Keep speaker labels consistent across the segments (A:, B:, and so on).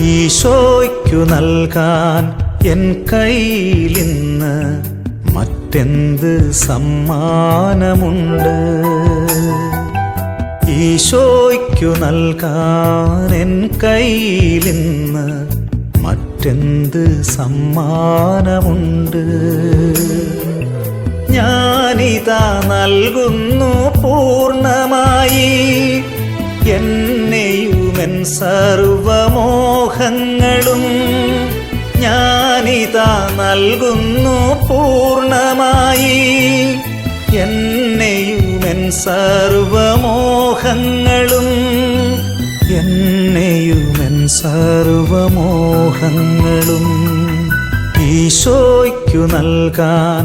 A: ഈശോയ്ക്കു നൽകാൻ എൻ കയ്യിലിന്ന് മറ്റെന്ത് സമ്മാനമുണ്ട്? ഈശോയ്ക്കു നൽകാൻ എൻ കയ്യിലിന്ന് മറ്റെന്ത് സമ്മാനമുണ്ട്? ഞാനിതാ നൽകുന്നു പൂർണ്ണമായി എന്നെയുമെൻ സർവമോഹങ്ങളും. ഞാനിതാ നൽകുന്നു പൂർണ്ണമായി എന്നെയുമെൻ സർവമോഹങ്ങളും. എന്നെയുമെൻ സർവമോഹങ്ങളും ഈശോയ്ക്കു നൽകാൻ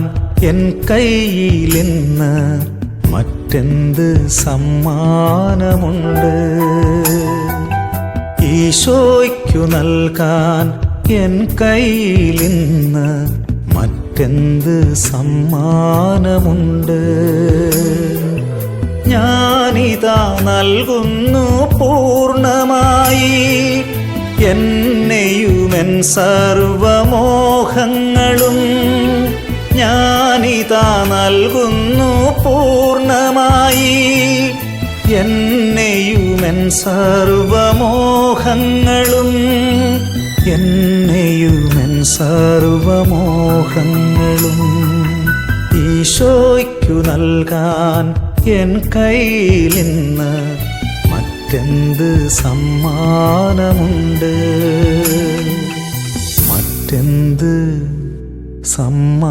A: എൻ കയ്യിലിന്ന് മറ്റെന്ത് സമ്മാനമുണ്ട്? ഈശോയ്ക്കു നൽകാൻ എൻ കയ്യിലിന്ന് മറ്റെന്ത് സമ്മാനമുണ്ട്? ഞാനിതാ നൽകുന്നു പൂർണ്ണമായി എന്നെയുമെൻ സർവമോഹങ്ങളും. ഞാനിതാ നൽകുന്നു പൂർണ്ണമായി എന്നെയുമെൻ സർവമോഹങ്ങളും. എന്നെയുമെൻ സർവമോഹങ്ങളും ഈശോയ്ക്കു നൽകാൻ എൻ കയ്യിലിന്ന് മറ്റെന്ത് സമ്മാനമുണ്ട്? മറ്റെന്ത് സമ്മാനമുണ്ട്?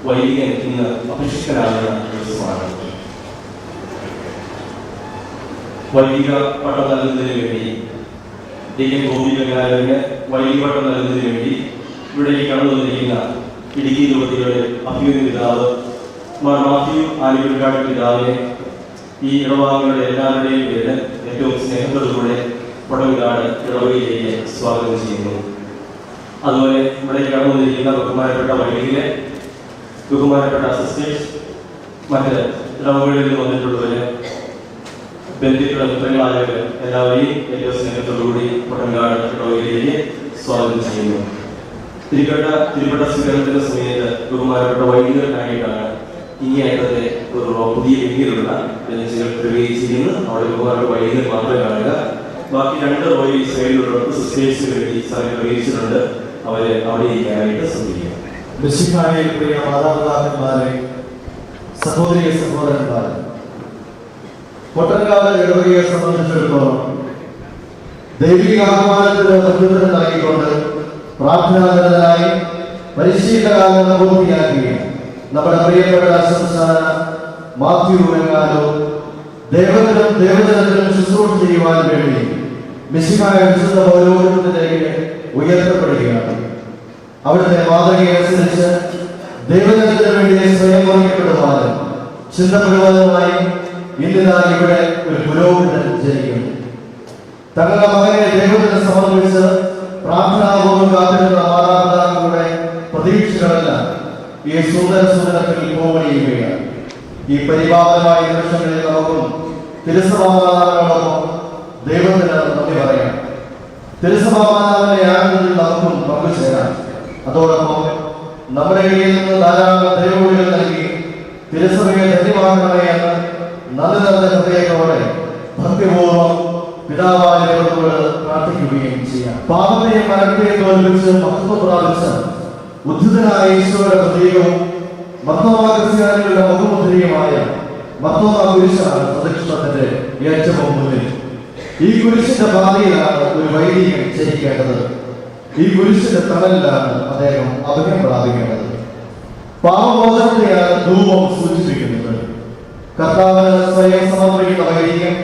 B: വൈദികൻ ഇന്ന് അഭിഷിക്തനാകുന്ന ദിവസമാണ്. വൈദിക പട്ടം നൽകുന്നതിന് വേണ്ടി ഡി.എൻ. ഗോപി വെങ്ങാലൂരിന് വൈദിക പട്ടം നൽകുന്നതിന് വേണ്ടി ഇവിടേക്ക് കടന്നു വന്നിരിക്കുന്ന ഇടുക്കി രൂപതയുടെ അഭിമുഖ പിതാവ് മാർ മാത്യു ആലുവക്കാട് പിതാവിനെ ഈ ഇടവകകളുടെ എല്ലാവരുടെയും പേര് ഏറ്റവും സ്നേഹത്തോടുകൂടെ പടവിലാണ് ഇടവകയിലേക്ക് സ്വാഗതം ചെയ്യുന്നു. അതുപോലെ ഇവിടെ കടന്നു വന്നിരിക്കുന്ന ബഹുമാനപ്പെട്ട വൈദികരെ, ബഹുമാനപ്പെട്ട അസിസ്റ്റൻസ്, മറ്റ് ഇടവകളിൽ നിന്ന് വന്നിട്ടുള്ളവര്, ബന്ധുക്കളുടെ മിത്രങ്ങളായവര് എല്ലാവരെയും ഏറ്റവും സ്നേഹത്തോടുകൂടി പടവിലാണ് ഇടവകയിലേക്ക് സ്വാഗതം ചെയ്യുന്നു. തിരുപ്പട്ട സ്വീകരണത്തിന്റെ സമയത്ത് ബഹുമാനപ്പെട്ട വൈദികർക്കായിട്ടാണ് ഇങ്ങേയറ്റത്തെ ഒരു പുതിയ രീതിയിലുള്ള ബെഞ്ചുകൾ ക്രമീകരിച്ചിരിക്കുന്നത്. അവിടെ ബഹുമാനപ്പെട്ട വൈദികർ മാത്രമേ കാണുക. ബാക്കി 2 റോയിൽ സൈഡിലുള്ളവർക്ക് സിസ്റ്റേഴ്സിന് വേണ്ടി സ്ഥലം ക്രമീകരിച്ചിട്ടുണ്ട്. അവരെ അവിടെ ഇരിക്കാനായിട്ട് ശ്രദ്ധിക്കുക.
C: മിശിഹായിൽ പ്രിയ മാതാപിതാക്കന്മാരെ, സഹോദരി സഹോദരന്മാരെ, പൊട്ടൻകാല ഇടവകയെ സംബന്ധിച്ചിടത്തോളം ദൈവിക ആഹ്വാനത്തിന് പ്രത്യുത്തരം നൽകിക്കൊണ്ട് പ്രാർത്ഥനാനിരതരായി പരിശീലനകാലം പൂർത്തിയാക്കുകയും നമ്മുടെ പ്രിയപ്പെട്ട സംസ്ഥാന മാത്യു വെങ്ങാലോ ദൈവത്തിനും ദൈവജനത്തിനും ശുശ്രൂഷ ചെയ്യുവാൻ വേണ്ടി മിശിഹായ വിശുദ്ധ പൗരോഹിത്യത്തിലേക്ക് ഉയർത്തപ്പെടുകയാണ്. അവിടുത്തെ മാതൃകയനുസരിച്ച് ദൈവജനത്തിന് വേണ്ടി സ്വയം വഹിക്കപ്പെടുവാനും ചിന്തപ്പെടുവാനുമായി ഇന്നിനായി ഇവിടെ ഒരു പുരോഹിതൻ ജനിക്കുന്നു. തങ്ങളുടെ മകനെ ദൈവത്തിന് സമർപ്പിച്ച് പ്രാർത്ഥനാപൂർവ്വം കാത്തിരുന്ന മാതാപിതാക്കളുടെ പ്രതീക്ഷകളെല്ലാം ഈ സുന്ദരത്തിൽ പോവുകയാണ്. ഈ പരിപാലനമായ നിമിഷങ്ങളിൽ നമുക്കും തിരുസമാധാനങ്ങളോടൊപ്പം ദൈവത്തിന് നന്ദി പറയാം. തിരുസമാധാനത്തിന്റെ യാതൊരു നമുക്കും പങ്കുചേരാം. അതോടൊപ്പം നമ്മുടെ കയ്യിൽ നിന്ന് ധാരാളം ദൈവവിളികൾ നൽകി തിരുസഭയെ ധന്യമാക്കണമേ എന്ന് നന്ദി നിറഞ്ഞ ഹൃദയത്തോടെ ഭക്തിപൂർവ്വം പിതാവായ ദൈവത്തോട് പ്രാർത്ഥിക്കുകയും ചെയ്യാം. പാപത്തെയും മരണത്തെയും തോൽപ്പിച്ച് മഹത്വം പ്രാപിച്ച ഉദ്ധിതനായ ഈശോയുടെ പ്രതീകവും മർത്തോമാ ക്രിസ്ത്യാനികളുടെ മുഖമുദ്രയുമായ മർത്തോമാ കുരിശാണ് പ്രദക്ഷിണത്തിന്റെ ഏറ്റവും മുന്നിൽ. ഈ കുരിശിന്റെ പാതയിലാണ് ഒരു വൈദികൻ ചരിക്കേണ്ടത്. ഈ കുരിശിന്റെ തണലിലാണ് അദ്ദേഹം അഭയം പ്രാപിക്കേണ്ടത്. പാപമോചനത്തെയാണ് ധൂപം സൂചിപ്പിക്കുന്നത്. കർത്താവിന് സ്വയം സമർപ്പിക്കുന്ന വൈദികൻ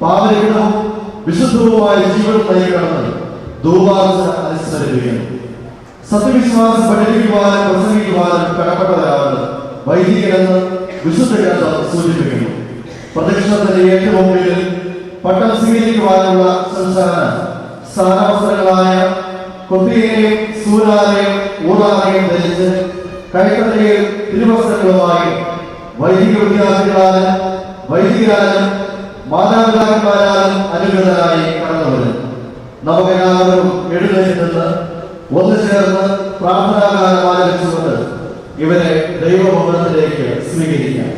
C: പാപരഹിതവും വിശുദ്ധവുമായ ജീവിതം നയിക്കണമെന്ന് ധൂപാർച്ചന അനുസ്മരിപ്പിക്കുന്നു. സത്യവിശ്വാസം പഠിപ്പിക്കുവാനും പ്രസംഗിക്കുവാനും കടപ്പെട്ടവരാണ് വൈദികരെന്ന് വിശുദ്ധ ഗ്രന്ഥം സൂചിപ്പിക്കുന്നു. പ്രദക്ഷിണത്തിന്റെ ഏറ്റവും മുന്നിൽ പട്ടം സ്വീകരിക്കുവാനുള്ള സംസ്ഥാന സ്ഥാനാവസരങ്ങളായ കൊത്തിയെയും സൂരാനെയും ഊറാനെയും ധരിച്ച് കൈത്തലയിൽ തിരുവസ്ത്രങ്ങളുമായി വൈദിക വിദ്യാർത്ഥികളാലും വൈദികരാലും മാതാപിതാക്കന്മാരാലും അനുഗതരായി കടന്നവരും നമുക്കെല്ലാവരും എഴുന്നേറ്റ് നിന്ന് ഒന്ന് ചേർന്ന് പ്രാർത്ഥനാകാലം ആരംഭിച്ചുകൊണ്ട് ഇവരെ ദൈവഭവനത്തിലേക്ക് സ്വീകരിക്കാം.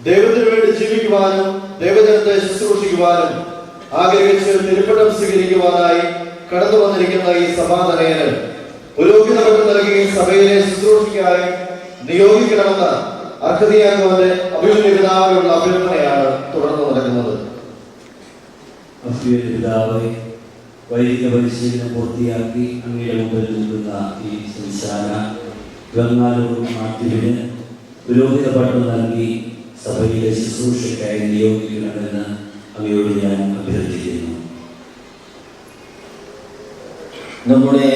C: ദൈവത്തിന് വേണ്ടി ജീവിക്കുവാനും ദൈവജനത്തെ ശുശ്രൂഷിക്കുവാനും ആഗ്രഹിച്ച് തിരുപ്പട്ടം സ്വീകരിക്കുവാനായി കടന്നു വന്നിരിക്കുന്ന ഈ സഭാതനയന് പുരോഹിതപട്ടം നൽകി സഭയിലെ ശുശ്രൂഷയ്ക്കായി നിയോഗിക്കണമെന്ന അർഹതയാകുവാന്റെ അഭിമന്യ പിതാവിനുള്ള അഭ്യർത്ഥനയാണ് തുടർന്ന് നടക്കുന്നത്.
D: പിതാവെ, വൈദിക പരിശീലനം പൂർത്തിയാക്കി അങ്ങയുടെ മുമ്പിൽ നിൽക്കുന്ന ഈ സംസ്ഥാന ബംഗാളൂർ മാത്യുവിന് പുരോഹിത പട്ടം നൽകി സഭയിലെ ശുശ്രൂഷയ്ക്കായി നിയോഗിക്കണമെന്ന് അങ്ങയോട് ഞാൻ അഭ്യർത്ഥിക്കുന്നു.
E: നമ്മുടെ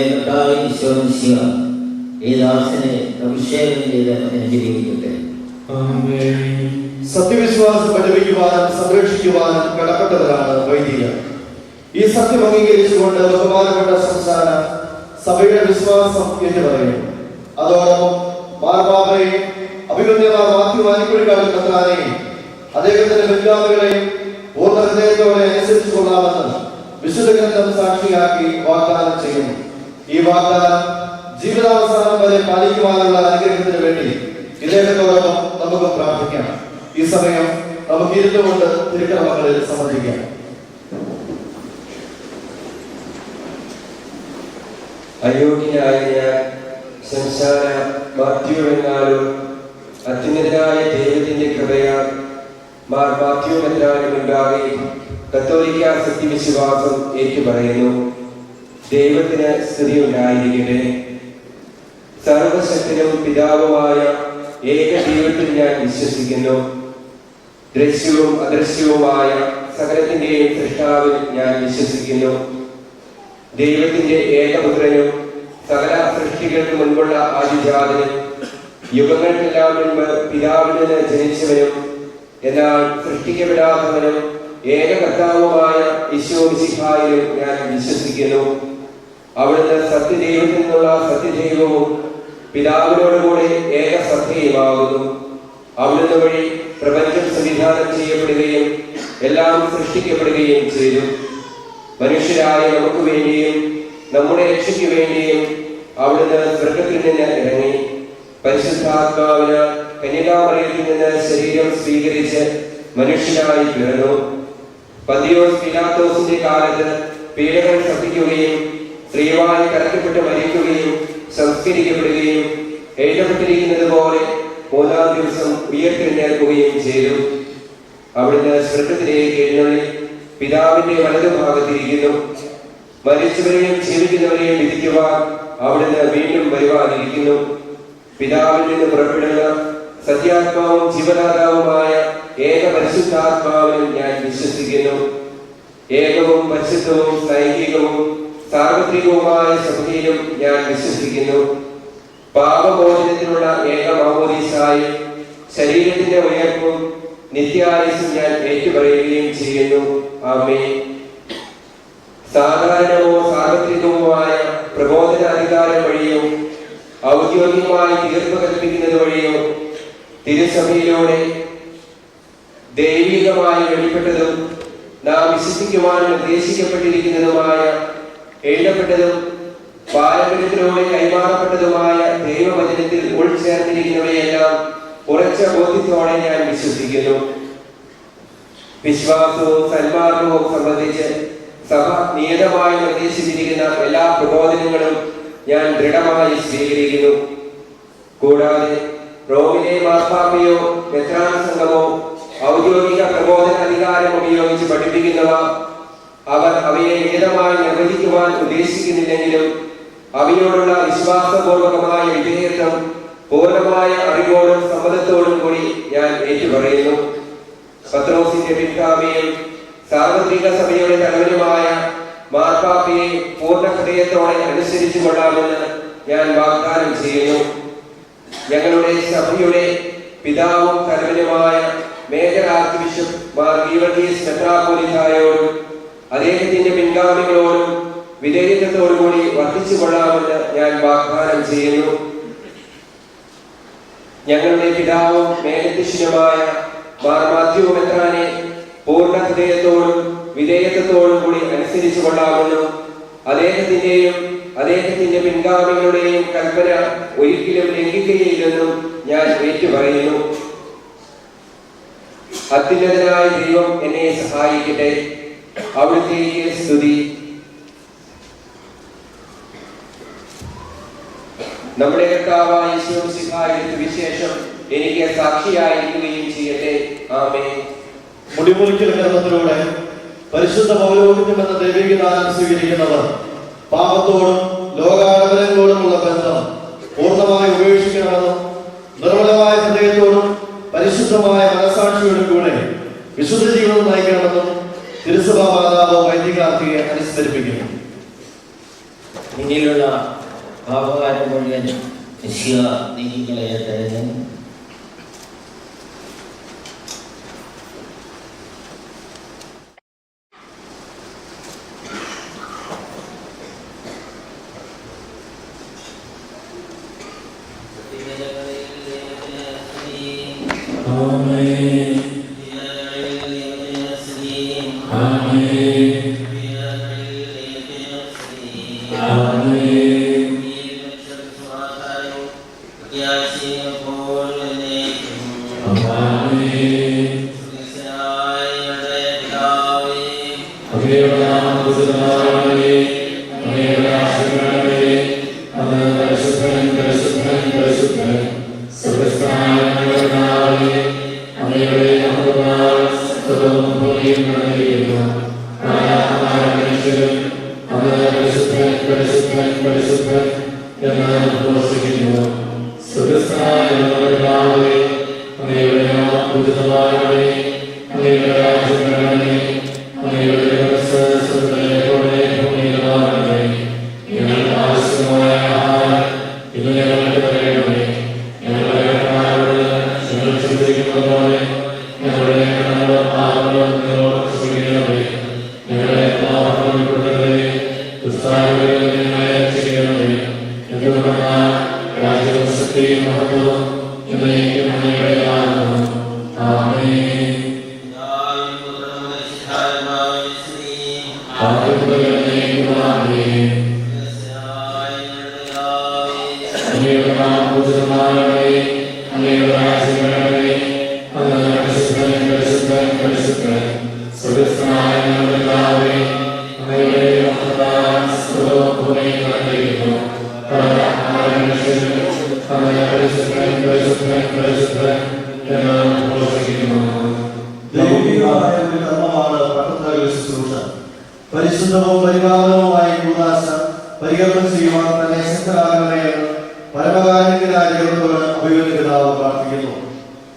E: ഈ ദാസനെ അഭിഷേകം ചെയ്ത് അനുഗ്രഹിക്കട്ടെ.
C: സത്യവിശ്വാസം പഠിപ്പിക്കുവാനും സംരക്ഷിക്കുവാനും കടപ്പെട്ടവരാണ് വൈദികർ. ഈ സത്യം അംഗീകരിച്ചുകൊണ്ട് ബഹുമാനപ്പെട്ട സംസ്ഥാന സഭയുടെ വിശ്വാസം എന്ന് പറയുന്നു. അതോടൊപ്പം മാർപ്പാപ്പയെ അഭിമന്യമാർ മാത്യു വാനിക്കുഴിക്കാട് മെത്രാനെയും അദ്ദേഹത്തിന്റെ പിൻഗാമികളെയും പൂർണ്ണ ഹൃദയത്തോടെ അനുസരിച്ചു കൊള്ളാമെന്ന് വിശുദ്ധ ഗ്രന്ഥം സാക്ഷിയാക്കി വാഗ്ദാനം ചെയ്യുന്നു. ഈ വാഗ്ദാനം ജീവിതാവസാനം വരെ പാലിക്കുവാനുള്ള അനുഗ്രഹത്തിന് വേണ്ടി ഇദ്ദേഹത്തോടൊപ്പം നമുക്ക് പ്രാർത്ഥിക്കാം. ഈ സമയം നമുക്ക് ഇരുന്നുകൊണ്ട് തിരുക്കർമ്മങ്ങളിൽ സംബന്ധിക്കാം.
F: അയോഗ്യനായ സംസാര മാത്യു വെങ്ങാലൂർ അത്യുന്നതനായ ദൈവത്തിന്റെ കൃപയാൽ മാർ മാത്യു മെത്രാനുമുണ്ടാകെ കത്തോലിക്ക സത്യവിശ്വാസം ഏറ്റുപറയുന്നു. ദൈവത്തിന് സ്തുതി ഉണ്ടായിരിക്കട്ടെ. സർവശക്തനും പിതാവുമായ ഏക ദൈവത്തിൽ ഞാൻ വിശ്വസിക്കുന്നു. ദൃശ്യവും അദൃശ്യവുമായ സകലത്തിന്റെയും സൃഷ്ടാവിൽ ഞാൻ വിശ്വസിക്കുന്നു. ദൈവത്തിന്റെ ഏകപുത്രനും സകല സൃഷ്ടികൾക്ക് മുൻപുള്ള ആദിജാതനും യുഗങ്ങൾക്കെല്ലാം മുൻപ് പിതാവിൽ നിന്ന് ജനിച്ചവനും എന്നാൽ സൃഷ്ടിക്കപ്പെടാത്തവനും ഏക കർത്താവുമായ ഈശോ മിശിഹായിലും ഞാൻ വിശ്വസിക്കുന്നു. അവിടുന്ന് സത്യദൈവത്തിൽ നിന്നുള്ള സത്യദൈവവും പിതാവിനോടുകൂടെ ഏക സത്യയുമാകുന്നു. അവിടുന്ന് വഴി പ്രപഞ്ചം സംവിധാനം ചെയ്യപ്പെടുകയും എല്ലാം സൃഷ്ടിക്കപ്പെടുകയും ചെയ്തു. മനുഷ്യരായ നമുക്ക് വേണ്ടിയും നമ്മുടെ രക്ഷയ്ക്ക് വേണ്ടിയും അവിടുന്ന് സ്വർഗത്തിൽ നിന്ന് ഇറങ്ങി പരിശുദ്ധാത്മാവിന് കന്യകാമറിയത്തിൽ നിന്ന് ശരീരം സ്വീകരിച്ച് മനുഷ്യനായി പിറന്നു. പന്തിയോസ് പിലാത്തോസിന്റെ കാലത്ത് പീഡകൾ സഹിക്കുകയും സ്ത്രീവായി കടക്കപ്പെട്ട് മരിക്കുകയും സംസ്കരിക്കപ്പെടുകയും എഴുതപ്പെട്ടിരിക്കുന്നത് പോലെ മൂന്നാം ദിവസം ഉയർത്തെഴുന്നേൽക്കുകയും ചെയ്തു. അവിടുന്ന് സ്വർഗത്തിലേക്ക് എഴുന്നള്ളി പിതാവിന്റെ വലതുഭാഗത്തിരിക്കുന്നു. മരിച്ചവരെയും ജീവിക്കുന്നവരെയും വിധിക്കുവാൻ അവിടുന്ന് വീണ്ടും വരുവാനിരിക്കുന്നു. പിതാവിൽ നിന്ന് പുറപ്പെടുന്ന സത്യാത്മാവും ജീവദാതാവുമായ ഏക പരിശുദ്ധാത്മാവിൽ ഞാൻ വിശ്വസിക്കുന്നു. ഏകവും പരിശുദ്ധവും ലൈംഗികവും സാർവത്രികവുമായ സഭയിലും ഞാൻ വിശ്വസിക്കുന്നു. പാപമോചനത്തിനുള്ള ഏക മാമോദീസായി ശരീരത്തിന്റെ ഉയർപ്പും നിത്യായുസ്സും ഞാൻ ഏറ്റുപറയുകയും ചെയ്യുന്നു. ആമേൻ. സാധാരണമോ സാർവത്രികവുമായ പ്രബോധന അധികാരം വഴിയോ ഔദ്യോഗികമായി തീർപ്പ് കൽപ്പിക്കുന്നത് വഴിയോ തിരുസഭയിലൂടെ ദൈവികമായി വെളിപ്പെട്ടതും നാം വിശ്വസിക്കുവാൻ നിർദ്ദേശിക്കപ്പെട്ടിരിക്കുന്നതുമായ എഴുതപ്പെട്ടതും പാരമ്പര്യത്തിലൂടെ കൈമാറപ്പെട്ടതുമായ ദൈവവചനത്തിൽ ഉൾച്ചേർന്നിരിക്കുന്നവയെല്ലാം ഉറച്ച ബോധ്യത്തോടെ ഞാൻ വിശ്വസിക്കുന്നു. വിശ്വാസവും സന്മാർഗവും സംബന്ധിച്ച് സഭ നിയതമായി നിർദ്ദേശിച്ചിരിക്കുന്ന എല്ലാ പ്രബോധനങ്ങളും ഞാൻ ദൃഢമായി സ്വീകരിക്കുന്നു. കൂടാതെ റോമിലെ മാർപ്പാപ്പയോ മെത്രാൻ സംഘമോ ഔദ്യോഗിക പ്രബോധന അധികാരം ഉപയോഗിച്ച് പഠിപ്പിക്കുന്നവ അവർ അവയെ നിയതമായി നിർവഹിക്കുവാൻ ഉദ്ദേശിക്കുന്നില്ലെങ്കിലും അവയോടുള്ള വിശ്വാസപൂർവകമായ വിധേയത്വം പൂർണ്ണമായ അറിവോടും സമ്മതത്തോടും കൂടി ഞാൻ ഏറ്റുപറയുന്നു. പത്രോസിന്റെ പിൻഗാമിയും സാർവത്രിക സഭയുടെ തലവനുമായ മാർപ്പാപ്പയെ പൂർണ്ണ ഹൃദയത്തോടെ അനുസരിച്ചു കൊള്ളാമെന്ന് ഞാൻ വാഗ്ദാനം ചെയ്യുന്നു. ഞങ്ങളുടെ സഭയുടെ പിതാവും തലവനുമായ major archbishop Mar Geevarghese മെത്രാപ്പോലീത്തായോടും അദ്ദേഹത്തിന്റെ പിൻഗാമികളോടും വിധേയത്വത്തോടുകൂടി വർദ്ധിച്ചു കൊള്ളാമെന്ന് ഞാൻ വാഗ്ദാനം ചെയ്യുന്നു. ഞങ്ങളുടെ പിതാവും മേലധ്യക്ഷനുമായ മാർ മാത്യു മെത്രാനെ പൂർണ്ണ ഹൃദയത്തോടും വിധേയത്വത്തോടും കൂടി അനുസരിച്ചു കൊള്ളാമെന്നും അദ്ദേഹത്തിന്റെയും അദ്ദേഹത്തിന്റെ പിൻഗാമികളുടെയും കൽപ്പന ഒരിക്കലും ലംഘിക്കുകയില്ലെന്നും ഞാൻ ഏറ്റുപറയുന്നു. അത്യുന്നതനായ ദൈവം എന്നെ സഹായിക്കട്ടെ. അവിടുത്തേക്ക് സ്തുതി. നമ്മുടെ കർത്താവായ യേശുമിശിഹായുടെ വിശേഷം എനിക്ക് സാക്ഷിയായിരിക്കുകയും ചെയ്യട്ടെ. ആമേൻ.
C: മുടിമുറിക്കൽ കർമ്മത്തിലൂടെ പരിശുദ്ധ പൗരോഹിത്യം എന്ന ദൈവിക ദാനം സ്വീകരിക്കുന്നവർ പാപത്തോടും ലോകാടപരങ്ങളോടുമുള്ള ബന്ധം പൂർണ്ണമായി ഉപേക്ഷിക്കണമെന്നും നിർമ്മലമായ ഹൃദയത്തോടും പരിശുദ്ധമായ മനസാക്ഷിയോടും കൂടെ വിശുദ്ധ ജീവിതം നയിക്കണമെന്നും തിരുസഭാ മാതാവ് വൈദികാർത്തിയെ അനുസ്മരിപ്പിക്കുന്നു.
E: മുന്നിലുള്ള പാപകാരം മുഴുവൻ നീക്കിക്കളയട്ടെ.
C: പരിശുദ്ധവും പരിപാലനവുമായ കൂദാശ പരികൽപ്പന ചെയ്യുവാൻ തന്നെ ശക്തരാകണമെന്ന് പരമകാരുണ്യനായ ദൈവത്തോട് അഭിമന്യ പിതാവ് പ്രാർത്ഥിക്കുന്നു.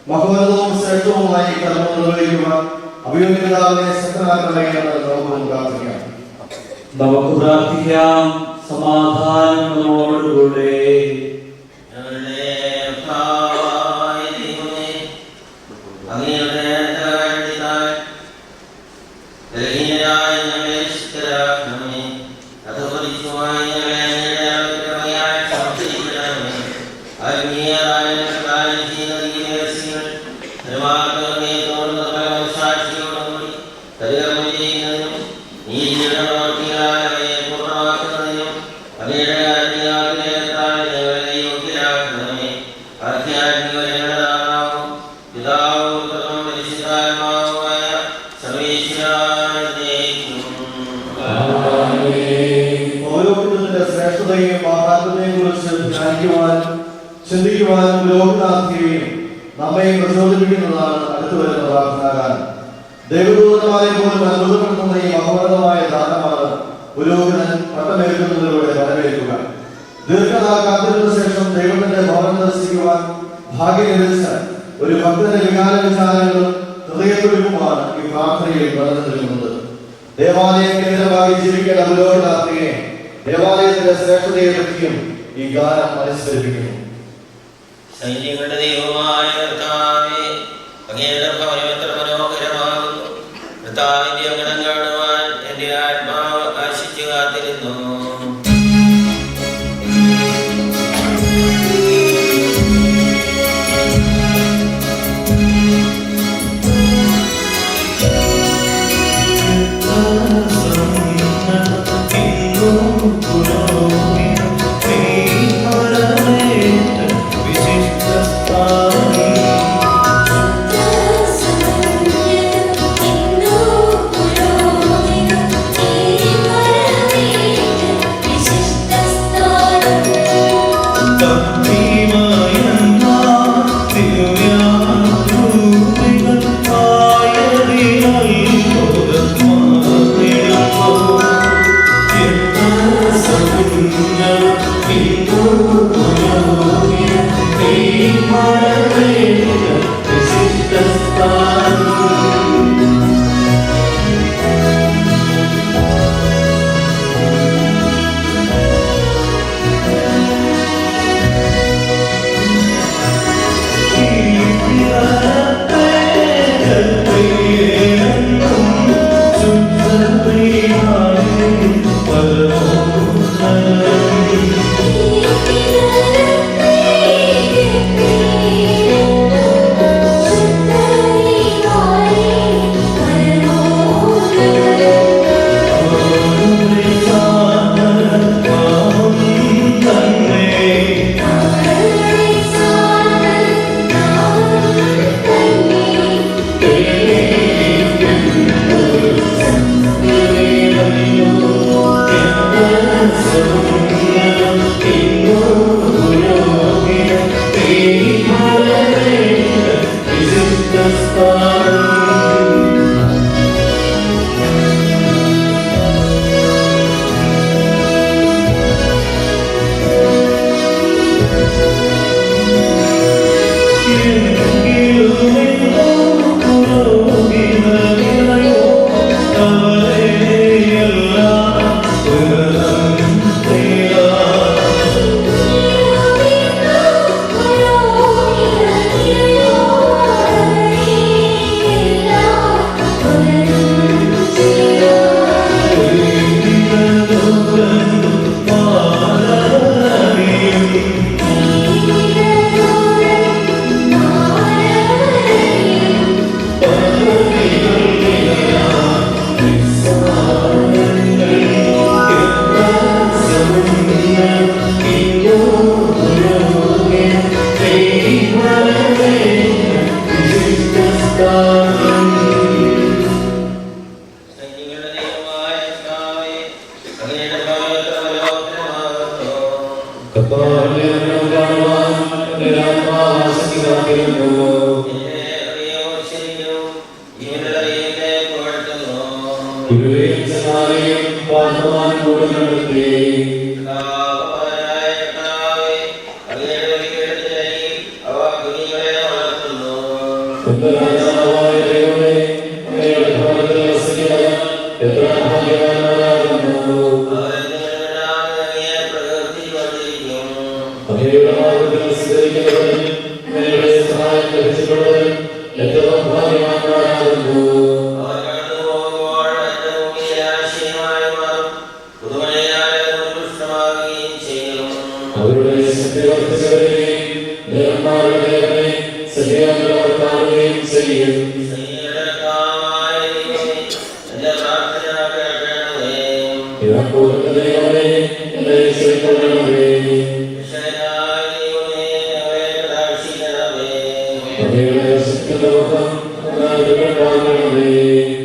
C: മഹോന്നതവും ശ്രേഷ്ഠവുമായ ഈ കർമ്മം നിർവഹിക്കുവാൻ അഭിമന്യ പിതാവിനെ ശക്തരാകണമെന്ന് നമുക്കും പ്രാർത്ഥിക്കാം.
D: നമുക്ക് പ്രാർത്ഥിക്കാം. സമാധാനങ്ങളോടുകൂടെ
C: ചിന്തിക്കുവാനും ലോകനാഥിയെയും നമ്മെ പ്രചോദിപ്പിക്കുന്നതാണ് അടുത്തു വരുന്ന പ്രാർത്ഥനാകാലം. ദൈവദൂതന്മാരെ പോലും അത്ഭുതപ്പെടുത്തുന്ന ഈ മഹോന്നതമായ ദാനമാണ് പുരോഹിതൻ പട്ടമേൽക്കുന്നതിലൂടെ വരവേൽക്കുക. ദീർഘനാൾ കാത്തിരുന്ന ശേഷം ദൈവത്തിന്റെ ഭവനം ദർശിക്കുവാൻ ഭാഗ്യം ലഭിച്ച ഒരു ഭക്തന്റെ വികാര വിചാരങ്ങളും ഹൃദയത്തൊഴുക്കുമാണ് ഈ പ്രാർത്ഥനയിൽ വളർന്നു നിൽക്കുന്നത്. ദേവാലയം കേന്ദ്രമായി ജീവിക്കേണ്ട പുരോഹിതാർത്ഥിയെ ദേവാലയത്തിന്റെ ശ്രേഷ്ഠതയെ പറ്റിയും ഈ ഗാനം അനുസ്മരിപ്പിക്കുന്നു.
E: സൈന്യങ്ങളുടെ ദൈവമായ കർത്താവേ,
D: ഇവരെയും സഹായിയും പാർക്കുവാൻ കൂടെ നടത്തി. എന്റെ രാജാവായ ദൈവമേ, അങ്ങയുടെ ഭവനത്തിൽ വസിക്കുക എത്ര ഭാഗ്യവാന്മാരാകുന്നു. അങ്ങയുടെ മാർഗ്ഗത്തിൽ സ്വീകരിക്കുന്നവരും അങ്ങയുടെ സഹായം ലഭിച്ചിട്ടുള്ളവരും ഏറ്റവും ഭാഗ്യവാന്മാരാകുന്നു. അവരുടെ ശക്തി വർദ്ധിച്ചവരെയും ദേവന്മാരുടെ ദേവനെ സജീവങ്ങളോട് കാണുകയും ചെയ്യും. ഇറപ്പൂരിന്റെ ദൈവമേ, എന്നെ രക്ഷിക്കണമേ. അങ്ങയുടെ ശക്തിയുടെ മുഖം കാണണമേ.